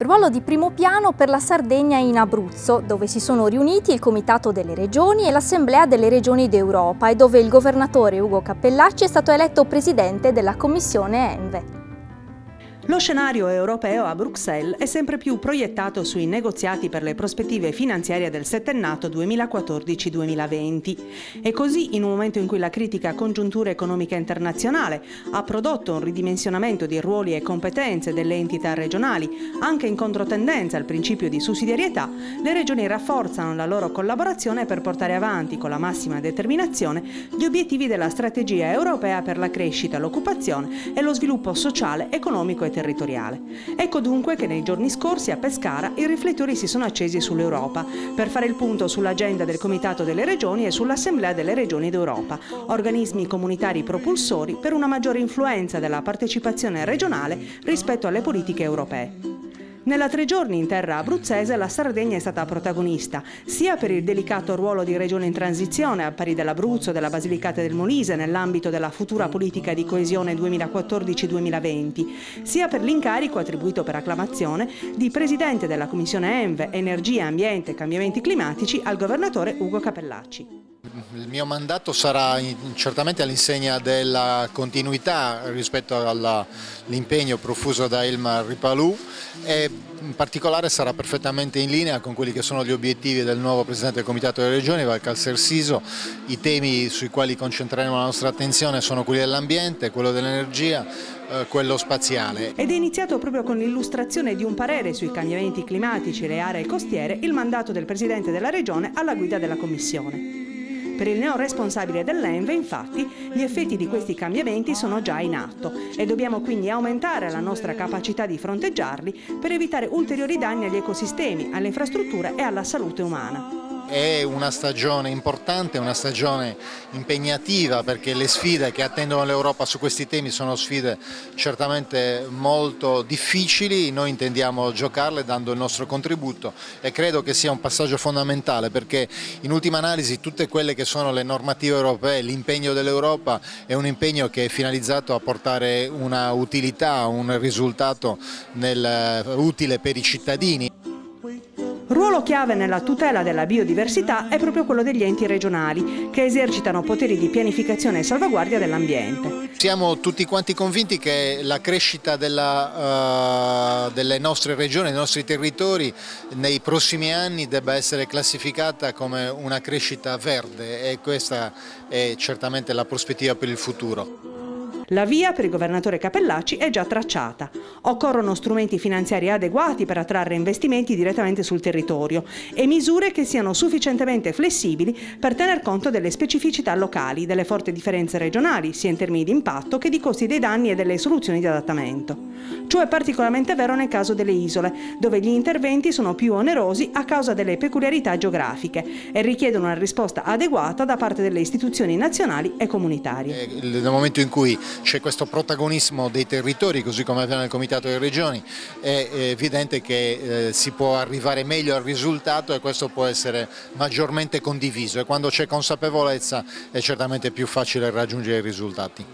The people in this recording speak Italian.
Ruolo di primo piano per la Sardegna in Abruzzo, dove si sono riuniti il Comitato delle Regioni e l'Assemblea delle Regioni d'Europa e dove il governatore Ugo Cappellacci è stato eletto presidente della Commissione ENVE. Lo scenario europeo a Bruxelles è sempre più proiettato sui negoziati per le prospettive finanziarie del settennato 2014-2020. E così, in un momento in cui la critica congiuntura economica internazionale ha prodotto un ridimensionamento di ruoli e competenze delle entità regionali, anche in controtendenza al principio di sussidiarietà, le regioni rafforzano la loro collaborazione per portare avanti con la massima determinazione gli obiettivi della strategia europea per la crescita, l'occupazione e lo sviluppo sociale, economico e territoriale. Ecco dunque che nei giorni scorsi a Pescara i riflettori si sono accesi sull'Europa per fare il punto sull'agenda del Comitato delle Regioni e sull'Assemblea delle Regioni d'Europa, organismi comunitari propulsori per una maggiore influenza della partecipazione regionale rispetto alle politiche europee. Nella 3 giorni in terra abruzzese la Sardegna è stata protagonista, sia per il delicato ruolo di regione in transizione al pari dell'Abruzzo e della Basilicata del Molise nell'ambito della futura politica di coesione 2014-2020, sia per l'incarico attribuito per acclamazione di presidente della Commissione ENVE, Energia, Ambiente e Cambiamenti Climatici al governatore Ugo Cappellacci. Il mio mandato sarà certamente all'insegna della continuità rispetto all'impegno profuso da Elmar Ripalù e in particolare sarà perfettamente in linea con quelli che sono gli obiettivi del nuovo Presidente del Comitato delle Regioni, Valcalcer Siso. I temi sui quali concentreremo la nostra attenzione sono quelli dell'ambiente, quello dell'energia, quello spaziale. Ed è iniziato proprio con l'illustrazione di un parere sui cambiamenti climatici e le aree costiere il mandato del Presidente della Regione alla guida della Commissione. Per il neoresponsabile dell'ENVE, infatti, gli effetti di questi cambiamenti sono già in atto e dobbiamo quindi aumentare la nostra capacità di fronteggiarli per evitare ulteriori danni agli ecosistemi, alle infrastrutture e alla salute umana. È una stagione importante, una stagione impegnativa perché le sfide che attendono l'Europa su questi temi sono sfide certamente molto difficili, noi intendiamo giocarle dando il nostro contributo e credo che sia un passaggio fondamentale perché in ultima analisi tutte quelle che sono le normative europee, l'impegno dell'Europa è un impegno che è finalizzato a portare una utilità, un risultato utile per i cittadini. Ruolo chiave nella tutela della biodiversità è proprio quello degli enti regionali, che esercitano poteri di pianificazione e salvaguardia dell'ambiente. Siamo tutti quanti convinti che la crescita delle nostre regioni, dei nostri territori nei prossimi anni debba essere classificata come una crescita verde e questa è certamente la prospettiva per il futuro. La via per il governatore Cappellacci è già tracciata. Occorrono strumenti finanziari adeguati per attrarre investimenti direttamente sul territorio e misure che siano sufficientemente flessibili per tener conto delle specificità locali, delle forti differenze regionali, sia in termini di impatto che di costi dei danni e delle soluzioni di adattamento. Ciò è particolarmente vero nel caso delle isole, dove gli interventi sono più onerosi a causa delle peculiarità geografiche e richiedono una risposta adeguata da parte delle istituzioni nazionali e comunitarie. Nel momento in cui c'è questo protagonismo dei territori, così come avviene nel Comitato delle Regioni, è evidente che si può arrivare meglio al risultato e questo può essere maggiormente condiviso e quando c'è consapevolezza è certamente più facile raggiungere i risultati.